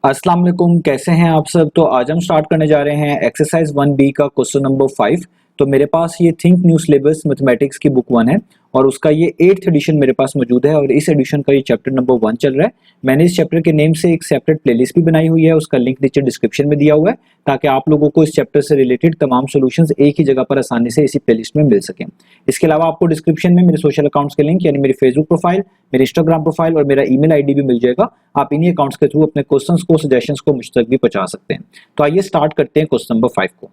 अस्सलाम वालेकुम, कैसे हैं आप सब। तो आज हम स्टार्ट करने जा रहे हैं एक्सरसाइज 1B का क्वेश्चन नंबर 5। तो मेरे पास ये थिंक न्यू सिलेबस मैथमेटिक्स की बुक 1 है और उसका ये 8th एडिशन मेरे पास मौजूद है और इस एडिशन का ये चैप्टर नंबर 1 चल रहा है। मैंने इस चैप्टर के नेम से एक सेपरेट प्लेलिस्ट भी बनाई हुई है, उसका लिंक नीचे डिस्क्रिप्शन में दिया हुआ है ताकि आप लोगों को इस चैप्टर से रिलेटेड तमाम सॉल्यूशंस एक ही जगह पर आसानी से इसी प्लेलिस्ट में मिल सकें। इसके अलावा आपको डिस्क्रिप्शन में मेरे सोशल अकाउंट्स के लिंक यानी मेरी फेसबुक प्रोफाइल, मेरी इंस्टाग्राम प्रोफाइल और मेरा ईमेल आईडी भी मिल जाएगा। आप इन्हीं अकाउंट्स के थ्रू अपने क्वेश्चंस को, सजेशंस को मुझ तक भी पहुंचा सकते हैं। तो आइए स्टार्ट करते हैं क्वेश्चन नंबर 5 को।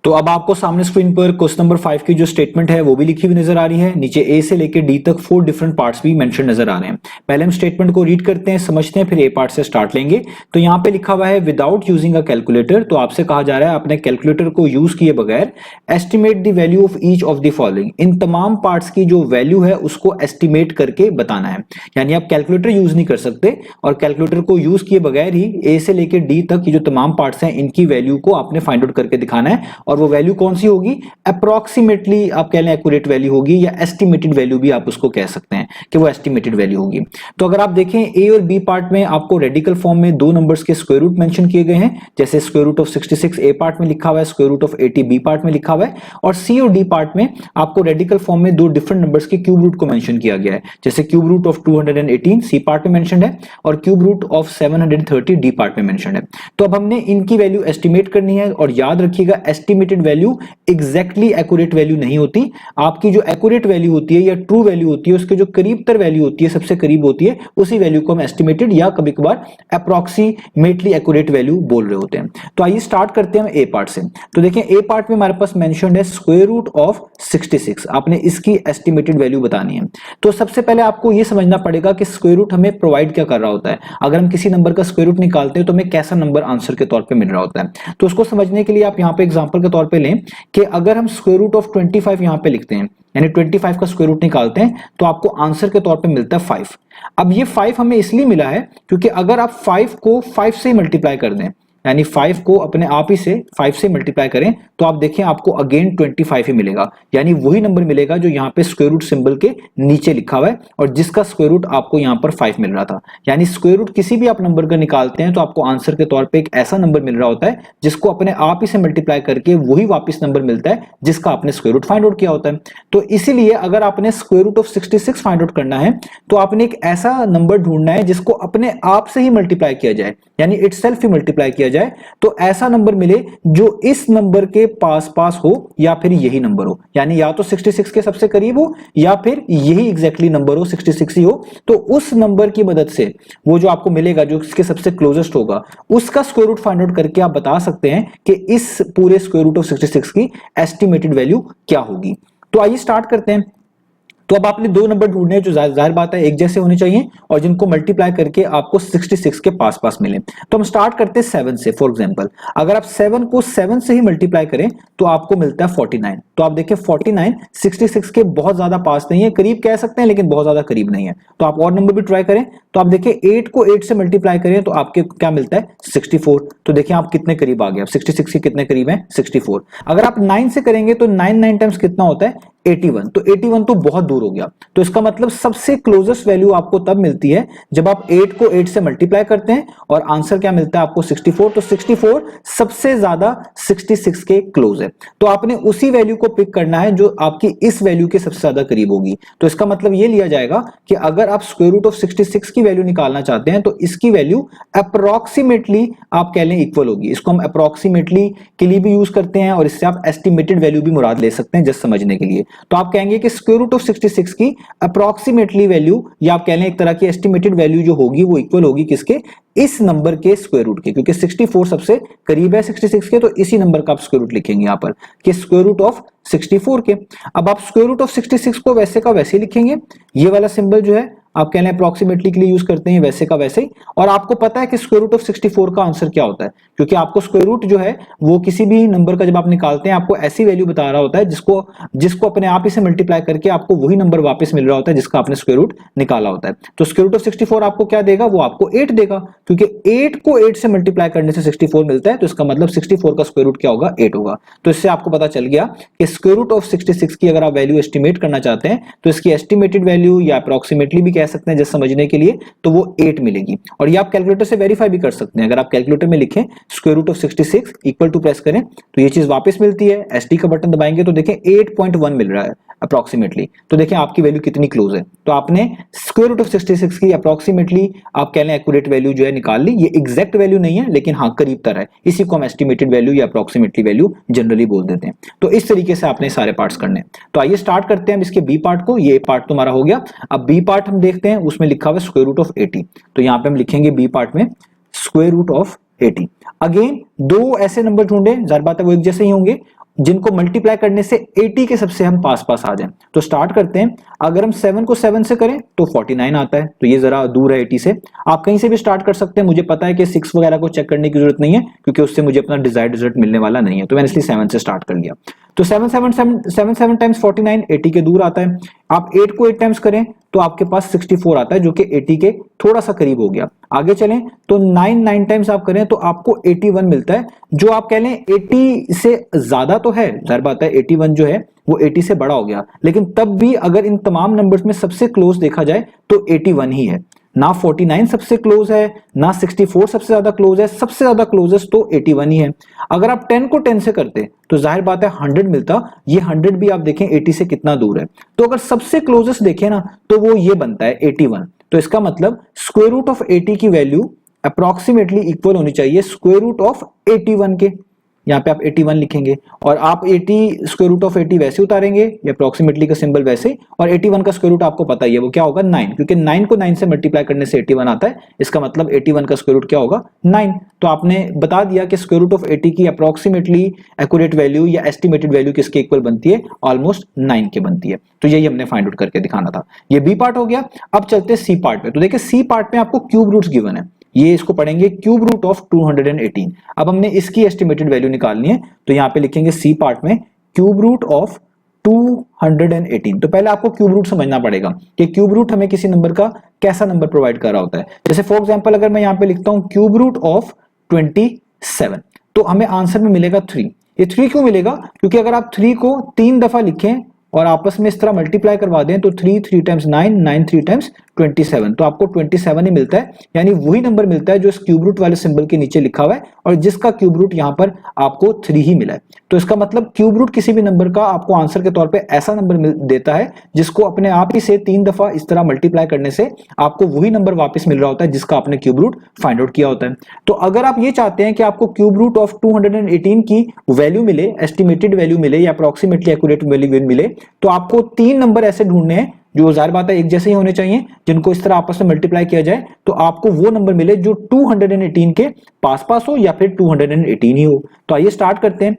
तो अब आपको सामने स्क्रीन पर क्वेश्चन नंबर 5 की जो स्टेटमेंट है वो भी लिखी हुई नजर आ रही है। नीचे ए से लेकर डी तक 4 डिफरेंट पार्ट्स भी मेंशन नजर आ रहे हैं। पहले हम स्टेटमेंट को रीड करते हैं, समझते हैं, फिर ए पार्ट से स्टार्ट लेंगे। तो यहाँ पे लिखा हुआ है विदाउट यूजिंग अ कैलकुलेटर। तो आपसे कहा जा रहा है अपने कैलकुलेटर को यूज किए बगैर estimate the value of each of the following. इन तमाम पार्ट्स की जो वैल्यू है उसको एस्टिमेट करके बताना है। यानी आप कैलकुलेटर यूज नहीं कर सकते और कैलकुलेटर को यूज किए बगैर ही ए से लेकर डी तक की जो तमाम पार्ट्स हैं इनकी वैल्यू को आपने फाइंड आउट करके दिखाना है। और वो वैल्यू कौन सी होगी? अप्रोक्सीमेटली आप कह लें एक्यूरेट वैल्यू होगी या एस्टिमेटेड वैल्यू भी आप उसको कह सकते हैं कि वो एस्टिमेटेड वैल्यू होगी। तो अगर आप देखें ए और बी पार्ट में आपको रेडिकल फॉर्म में दो नंबर्स के स्क्वायर रूट मेंशन किए गए हैं, जैसे square root of 66 A part में लिखा हुआ है, square root of 80 B part में लिखा हुआ है। और सी और डी पार्ट में आपको रेडिकल फॉर्म में दो डिफरेंट नंबर्स के क्यूब रूट को मेंशन किया गया है, जैसे cube root of 218 C part में मेंशन है और cube root of 730 D part में मेंशन है। तो अब हमने इनकी वैल्यू एस्टिमेट करनी है और याद रखिएगा estimated value exactly accurate value नहीं होती। आपकी जो एक्यूरेट वैल्यू होती है या ट्रू वैल्यू होती है उसके जो करीब तर वैल्यू होती है, सबसे करीब होती है, उसी वैल्यू को हम एस्टिमेटेड या कभी कभार अप्रोक्सीमेटली एक्यूरेट वैल्यू बोल रहे होते हैं। तो आइए स्टार्ट करते हैं ए पार्ट से। तो देखें ए पार्ट में हमारे पास मेंशन्ड है स्क्वायर रूट ऑफ 66। आपने इसकी एस्टिमेटेड वैल्यू बतानी है। तो सबसे पहले आपको यह समझना पड़ेगा कि स्क्वायर रूट हमें प्रोवाइड क्या कर रहा होता है। अगर हम किसी नंबर का स्क्वायर रूट निकालते हैं तो हमें कैसा नंबर आंसर के तौर पे मिल रहा होता है। तो उसको समझने के लिए आप यहां पे एग्जांपल के तौर पे लें कि अगर हम स्क्वायर रूट ऑफ 25 यहां पे लिखते हैं यानी 25 का स्क्वायर रूट निकालते हैं तो आपको आंसर के तौर पे मिलता है 5। अब ये 5 हमें इसलिए मिला है क्योंकि अगर आप 5 को 5 से मल्टीप्लाई कर दें यानी 5 को अपने आप ही से 5 से मल्टीप्लाई करें तो आप देखें आपको अगेन 25 ही मिलेगा, यानी वही नंबर मिलेगा जो यहाँ पे स्क्वायर रूट सिंबल के नीचे लिखा हुआ है और जिसका स्क्वायर रूट आपको यहाँ पर 5 मिल रहा था। यानी स्क्वायर रूट किसी भी आप नंबर का निकालते हैं तो आपको आंसर के तौर पे एक ऐसा नंबर मिल रहा होता है जिसको अपने आप ही से मल्टीप्लाई करके वही वापिस नंबर मिलता है जिसका आपने स्क्वायर रूट फाइंड आउट किया होता है। तो इसीलिए अगर आपने square root of 66 find out करना है तो आपने एक ऐसा नंबर ढूंढना है जिसको अपने आप से ही मल्टीप्लाई किया जाए यानी इटसेल्फ ही मल्टीप्लाई किया जाए, तो ऐसा नंबर मिले जो इस नंबर के पास पास हो या फिर यही नंबर हो, यानी या तो 66 के सबसे करीब हो या फिर यही एग्जैक्टली नंबर हो, 66 ही हो। तो उस नंबर की मदद से वो जो आपको मिलेगा जो इसके सबसे क्लोजेस्ट होगा उसका स्क्वायर रूट फाइंड आउट करके आप बता सकते हैं कि इस पूरे स्क्वायर रूट ऑफ 66 की एस्टिमेटेड वैल्यू क्या होगी। तो आइए स्टार्ट करते हैं। तो अब आपने दो नंबर ढूंढने जो जाहिर बात है एक जैसे होने चाहिए और जिनको मल्टीप्लाई करके आपको 66 के पास पास मिले। तो हम स्टार्ट करते हैं 7 से। फॉर एग्जांपल अगर आप 7 को 7 से ही मल्टीप्लाई करें तो आपको मिलता है 49। तो आप देखिए 49 66 के बहुत ज्यादा पास नहीं है, करीब कह सकते हैं लेकिन बहुत ज्यादा करीब नहीं है। तो आप और नंबर भी ट्राई करें तो आप देखिए 8 को 8 से मल्टीप्लाई करें तो आपके क्या मिलता है 64। तो देखिए आप कितने करीब आ गए, आप 66 के कितने करीब है 64। अगर आप 9 से करेंगे तो 9 टाइम्स कितना होता है 81। तो 81 तो बहुत दूर हो गया। तो इसका मतलब सबसे क्लोजेस्ट वैल्यू आपको तब मिलती है जब आप 8 को 8 से मल्टीप्लाई करते हैं और आंसर क्या मिलता है आपको 64। तो 64 सबसे ज्यादा 66 के क्लोज है। तो आपने उसी वैल्यू को पिक करना है जो आपकी इस वैल्यू के सबसे ज्यादा करीब होगी। तो इसका मतलब यह लिया जाएगा कि अगर आप स्क्वायर रूट ऑफ 66 की वैल्यू निकालना चाहते हैं तो इसकी वैल्यू अप्रोक्सीमेटली आप कह लें इक्वल होगी। इसको हम अप्रोक्सीमेटली के लिए भी यूज करते हैं और इससे आप एस्टिमेटेड वैल्यू भी मुराद ले सकते हैं जस्ट समझने के लिए। तो आप कहेंगे कि स्क्वायर रूट ऑफ 66 की अप्रोक्सीमेटली वैल्यू या आप कह लें एक तरह की एस्टिमेटेड वैल्यू जो होगी वो इक्वल होगी किसके, इस नंबर के स्क्वायर रूट के, क्योंकि 64 सबसे करीब है 66 के। तो इसी नंबर का आप स्क्वायर रूट लिखेंगे यहां पर कि स्क्वायर रूट ऑफ 64 के। अब आप स्क्वायर रूट ऑफ 66 को वैसे का वैसे लिखेंगे, ये वाला सिंबल जो है आप कह लें अप्रोक्सीमेटली के लिए यूज करते हैं वैसे का वैसे ही। और आपको पता है कि स्क्वायर रूट ऑफ 64 का आंसर क्या होता है, क्योंकि आपको स्क्वायर रूट जो है वो किसी भी नंबर का जब आप निकालते हैं आपको ऐसी वैल्यू बता रहा होता है जिसको अपने आप ही से मल्टीप्लाई करके आपको वही नंबर वापस मिल रहा होता है जिसका आपने स्क्वायर रूट निकाला होता है। तो स्क्वायर रूट ऑफ 64 आपको क्या देगा, वो आपको 8 देगा, क्योंकि 8 को 8 से मल्टीप्लाई करने से 64 मिलता है। तो इसका मतलब 64 का स्क्वायर रूट क्या होगा 8 होगा। तो इससे आपको पता चल गया कि स्क्वायर रूट ऑफ 66 की अगर आप वैल्यू एस्टिमेट करना चाहते हैं तो इसकी एस्टिमेटेड वैल्यू या अप्रोक्सीमेटली भी कह कह सकते हैं जैसे समझने के लिए, तो वो 8 मिलेगी। और ये आप कैलकुलेटर से वेरीफाई भी कर सकते हैं। अगर आप कैलकुलेटर में लिखें square root of 66 equal to press करें तो ये चीज वापस मिलती है। एसटी का बटन दबाएंगे तो देखें 8.1 मिल रहा है अप्रोक्सीमेटली। तो देखें आपकी वैल्यू कितनी क्लोज है। तो आपने स्क्वायर रूट ऑफ 66 की अप्रोक्सीमेटली आप कह लें एक्यूरेट वैल्यू जो है निकाल ली। ये एग्जैक्ट वैल्यू नहीं है लेकिन हाँ करीब तरह है, इसी को हम एस्टिमेटेड वैल्यू या अप्रोक्सीमेटली वैल्यू जनरली बोल देते हैं। तो इस तरीके से आपने सारे पार्ट्स करने हैं। तो आइए स्टार्ट करते हैं इसके बी पार्ट को। ये पार्ट तुम्हारा हो गया। अब बी पार्ट हम देखते हैं, उसमें लिखा हुआ है स्क्वायर रूट ऑफ 80। तो यहां पे हम लिखेंगे बी पार्ट में स्क्वायर रूट ऑफ 80। अगेन दो ऐसे नंबर ढूंढे, जाहिर बात है वो एक जैसे ही होंगे, जिनको मल्टीप्लाई करने से 80 के सबसे हम पास पास आ जाएं। तो स्टार्ट करते हैं। अगर हम 7 को 7 से करें तो 49 आता है, तो ये जरा दूर है 80 से। आप कहीं से भी स्टार्ट कर सकते हैं। मुझे पता है कि 6 वगैरह को चेक करने की जरूरत नहीं है क्योंकि उससे मुझे अपना डिजायर्ड रिजल्ट मिलने वाला नहीं है, तो मैंने इसलिए 7 से स्टार्ट कर लिया। तो 7 टाइम्स 49 80 के दूर आता है। आप 8 को 8 टाइम्स करें तो आपके पास 64 आता है जो कि 80 के थोड़ा सा करीब हो गया। आगे चलें तो 9 टाइम्स आप करें तो आपको 81 मिलता है, जो आप कह लें 80 से ज्यादा तो है, जाहिर बात है 81 जो है वो 80 से बड़ा हो गया, लेकिन तब भी अगर इन तमाम नंबर्स में सबसे क्लोज देखा जाए तो 81 ही है। ना 49 सबसे क्लोज है, ना 64 सबसे ज्यादा क्लोज है, सबसे ज्यादा क्लोजेस्ट तो 81 ही है। अगर आप 10 को 10 से करते तो जाहिर बात है 100 मिलता। ये 100 भी आप देखें 80 से कितना दूर है। तो अगर सबसे क्लोजेस्ट देखें ना तो वो ये बनता है 81। तो इसका मतलब स्क्वायर रूट ऑफ 80 की वैल्यू अप्रोक्सीमेटली इक्वल होनी चाहिए स्क्वायर रूट ऑफ 81 के। यहाँ पे आप 81 लिखेंगे और आप 80 स्क्वायर रूट ऑफ 80 वैसे उतारेंगे, ये अप्रोक्सीमेटली का सिंबल वैसे, और 81 का स्क्वायर रूट आपको पता ही है वो क्या होगा 9, क्योंकि 9 को 9 से मल्टीप्लाई करने से 81 आता है। इसका मतलब 81 का स्क्वायर रूट क्या होगा 9। तो आपने बता दिया कि स्क्वायर रूट ऑफ 80 की अप्रोक्सीमेटली एक्यूरेट वैल्यू या एस्टिमेटेड वैल्यू किसके इक्वल बनती है, ऑलमोस्ट 9 के बनती है। तो यही हमने फाइंड आउट करके दिखाना था। ये बी पार्ट हो गया। अब चलते हैं सी पार्ट पे। तो देखिए सी पार्ट में आपको क्यूब रूट्स गिवन है, ये इसको पढ़ेंगे क्यूब रूट ऑफ 218। अब हमने इसकी एस्टिमेटेड वैल्यू निकालनी है, तो यहां पे लिखेंगे सी पार्ट में क्यूब रूट ऑफ 218। तो पहले आपको क्यूब रूट समझना पड़ेगा कि क्यूब रूट हमें किसी नंबर का कैसा नंबर प्रोवाइड कर रहा होता है। जैसे फॉर एग्जांपल अगर मैं यहां पे लिखता हूं क्यूब रूट ऑफ 27 तो हमें आंसर में मिलेगा 3। ये 3 क्यों मिलेगा, क्योंकि अगर आप 3 को 3 दफा लिखें और आपस में इस तरह मल्टीप्लाई करवा दें तो 3 टाइम्स 9, 9 3 टाइम्स 27, तो आपको 27 ही मिलता है। यानी वही नंबर मिलता है जो इस क्यूब रूट वाले सिंबल के नीचे लिखा हुआ है और जिसका क्यूब रूट यहां पर आपको 3 ही मिला है। तो इसका मतलब क्यूब रूट किसी भी नंबर का आपको आंसर के तौर पे ऐसा नंबर देता है जिसको अपने आप ही से 3 दफा इस तरह मल्टीप्लाई करने से आपको वही नंबर वापस मिल रहा होता है जिसका आपने क्यूब रूट फाइंड आउट किया होता है। तो अगर आप ये चाहते हैं कि आपको क्यूब रूट ऑफ 218 की वैल्यू मिले, एस्टिमेटेड वैल्यू मिले या अप्रोक्सीमेटली एक्यूरेट वैल्यू मिले, तो आपको 3 नंबर ऐसे ढूंढने हैं जो जाहिर बात है एक जैसे ही होने चाहिए, जिनको इस तरह आपस में मल्टीप्लाई किया जाए तो आपको वो नंबर मिले जो 218 के पास पास हो या फिर 218 ही हो। तो आइए स्टार्ट करते हैं।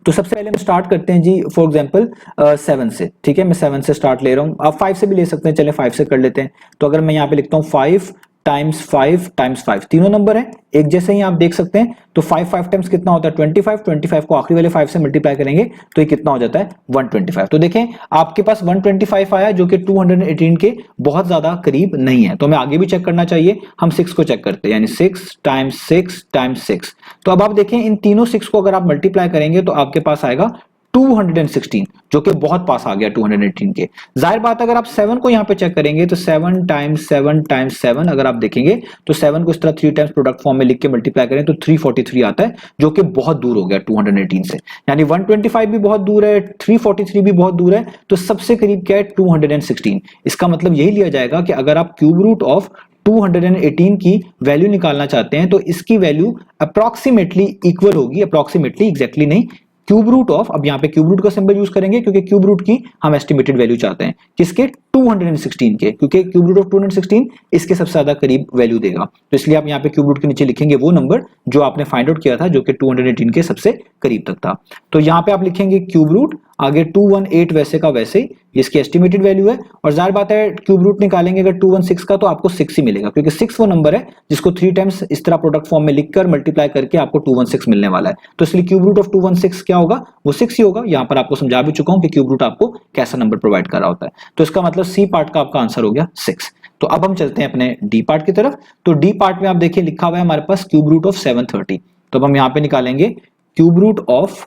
तो सबसे पहले हम स्टार्ट करते हैं जी फॉर एग्जांपल 7 से। ठीक है, मैं 7 से स्टार्ट ले रहा हूं, आप 5 से भी ले सकते हैं, चले 5 से कर लेते हैं। तो अगर मैं यहां पे लिखता हूं 5 टाइम्स 5 टाइम्स 5, तीनों नंबर हैं एक जैसे ही आप देख सकते हैं। तो 5 टाइम्स कितना होता है 25, 25 को आखिरी वाले 5 से मल्टीप्लाई करेंगे तो ये कितना हो जाता है 125। तो देखें आपके पास 125 आया जो कि 218 के बहुत ज्यादा करीब नहीं है। तो हमें आगे भी चेक करना चाहिए, हम 6 को चेक करते हैं, यानी 6 टाइम्स 6 टाइम्स 6। तो अब आप देखें इन तीनों 6 को अगर आप मल्टीप्लाई करेंगे तो आपके पास आएगा 216, जो कि बहुत पास आ गया 218 के। जाहिर बात अगर आप 7 को यहां पे चेक करेंगे तो 7 टाइम्स 7 टाइम्स 7 अगर आप देखेंगे तो 7 को इस तरह 3 टाइम्स प्रोडक्ट फॉर्म में लिख के मल्टीप्लाई करें तो 343 आता है, जो कि बहुत दूर हो गया 218 से। यानी 125 भी बहुत दूर है, 343 भी बहुत दूर है, तो सबसे करीब क्या है 216। इसका मतलब यही लिया जाएगा कि अगर आप क्यूब रूट ऑफ 218 की वैल्यू निकालना चाहते हैं तो इसकी वैल्यू अप्रोक्सीमेटली इक्वल होगी, अप्रोक्सीमेटली एग्जैक्टली नहीं, क्यूब रूट ऑफ, अब यहां पे क्यूब रूट का सिंबल यूज करेंगे क्योंकि क्यूब रूट की हम एस्टिमेटेड वैल्यू चाहते हैं, किसके 216 के, क्योंकि क्यूब रूट ऑफ 216 इसके सबसे ज्यादा करीब वैल्यू देगा। तो इसलिए आप यहां पे क्यूब रूट के नीचे लिखेंगे वो नंबर जो आपने फाइंड आउट किया था जो कि 218 के सबसे करीब तक था। तो यहां पे आप लिखेंगे क्यूब रूट, आगे 218 वैसे का वैसे ही इसकी एस्टिमेटेड वैल्यू है, और जाहिर बात है क्यूब रूट निकालेंगे अगर 216 का तो आपको 6 ही मिलेगा, क्योंकि 6 वो नंबर है जिसको 3 टाइम्स इस तरह प्रोडक्ट फॉर्म में लिखकर मल्टीप्लाई करके आपको 216 मिलने वाला है। तो इसलिए क्यूब रूट ऑफ 216 क्या होगा, वो 6 ही होगा। यहां पर आपको समझा भी चुका हूं कि क्यूब रूट आपको कैसा नंबर प्रोवाइड कर रहा होता है। तो इसका मतलब सी पार्ट का आपका आंसर हो गया 6। तो अब हम चलते हैं अपने डी पार्ट की तरफ। तो डी पार्ट में आप देखिए लिखा हुआ है हमारे पास क्यूब रूट ऑफ 730। तो अब हम यहां पे निकालेंगे क्यूब रूट ऑफ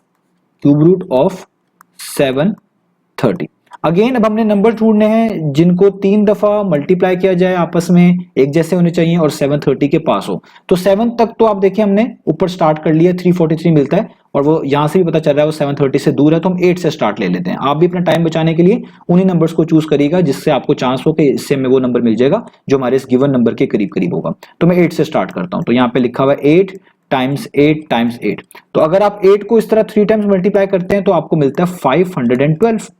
730। अगेन अब हमने नंबर ढूंढने हैं जिनको 3 दफा मल्टीप्लाई किया जाए, आपस में एक जैसे होने चाहिए और 730 के पास हो। तो 7 तक तो आप देखिए हमने ऊपर स्टार्ट कर लिया, 343 मिलता है और वो यहां से भी पता चल रहा है वो 730 से दूर है, तो हम 8 से स्टार्ट ले लेते हैं। आप भी अपना टाइम बचाने के लिए उन्हीं नंबर्स को चूज करिएगा जिससे आपको चांस हो कि इससे हमें वो नंबर मिल जाएगा जो हमारे इस गिवन नंबर के करीब करीब होगा। तो मैं 8 से स्टार्ट करता हूं। तो यहाँ पे लिखा हुआ है 8 टाइम्स 8 टाइम्स 8। तो अगर आप 8 को इस तरह 3 टाइम्स मल्टीप्लाई करते हैं तो आपको मिलता है 512,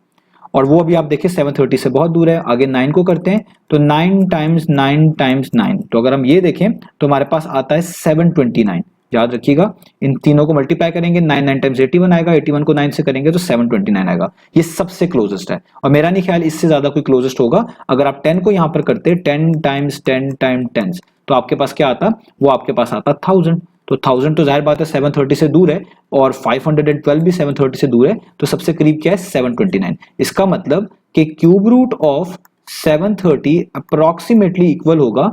और वो अभी आप देखिए 730 से बहुत दूर है। आगे 9 को करते हैं तो 9 टाइम्स 9 टाइम्स 9, तो अगर हम ये देखें तो हमारे पास आता है 729। याद रखिएगा इन तीनों को मल्टीप्लाई करेंगे, 9 9 टाइम्स 81 आएगा, 81 को 9 से करेंगे तो 729 आएगा। ये सबसे क्लोजेस्ट है और मेरा नहीं ख्याल इससे ज्यादा कोई क्लोजेस्ट होगा। अगर आप 10 को यहां पर करते 10 टाइम्स 10 टाइम 10, तो आपके पास क्या आता, वो आपके पास आता 1000। तो 1000 तो जाहिर बात है 730 से दूर है और 512 भी 730 से दूर है, तो सबसे करीब क्या है 729। इसका मतलब कि cube root of 730 approximately equal होगा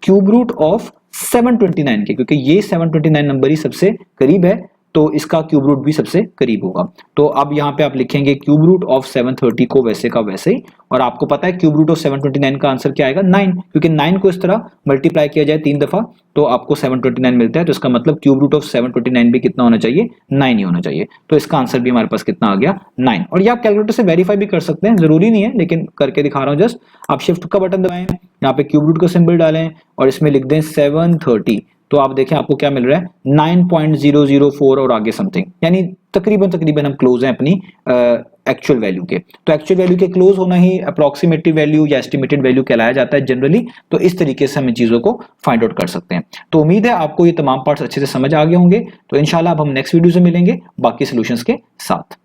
क्यूब रूट ऑफ 729 के, क्योंकि ये 729 नंबर ही सबसे करीब है तो इसका क्यूब रूट भी सबसे करीब होगा। तो अब यहाँ पे आप लिखेंगे क्यूब रूट ऑफ 730 को वैसे का वैसे ही, और आपको पता है क्यूब रूट ऑफ 729 का आंसर क्या आएगा 9, क्योंकि 9 को इस तरह मल्टीप्लाई किया जाए 3 दफा तो आपको 729 मिलता है। तो इसका मतलब क्यूब रूट ऑफ 729 भी कितना होना चाहिए 9 ही होना चाहिए। तो इसका आंसर भी हमारे पास कितना आ गया 9। और ये आप कैलकुलेटर से वेरीफाई भी कर सकते हैं, जरूरी नहीं है लेकिन करके दिखा रहा हूं जस्ट। आप शिफ्ट का बटन दबाएं, यहाँ पे क्यूब रूट का सिंबल डालें और इसमें लिख दें 730, तो आप देखें आपको क्या मिल रहा है 9.004 और आगे समथिंग, यानी तकरीबन हम क्लोज हैं अपनी एक्चुअल वैल्यू के। तो एक्चुअल वैल्यू के क्लोज होना ही अप्रोक्सीमेटिव वैल्यू या एस्टिमेटेड वैल्यू कहलाया जाता है जनरली। तो इस तरीके से हम इन चीजों को फाइंड आउट कर सकते हैं। तो उम्मीद है आपको ये तमाम पार्ट्स अच्छे से समझ आ गए होंगे। तो इंशाल्लाह अब हम नेक्स्ट वीडियो से मिलेंगे बाकी सॉल्यूशंस के साथ।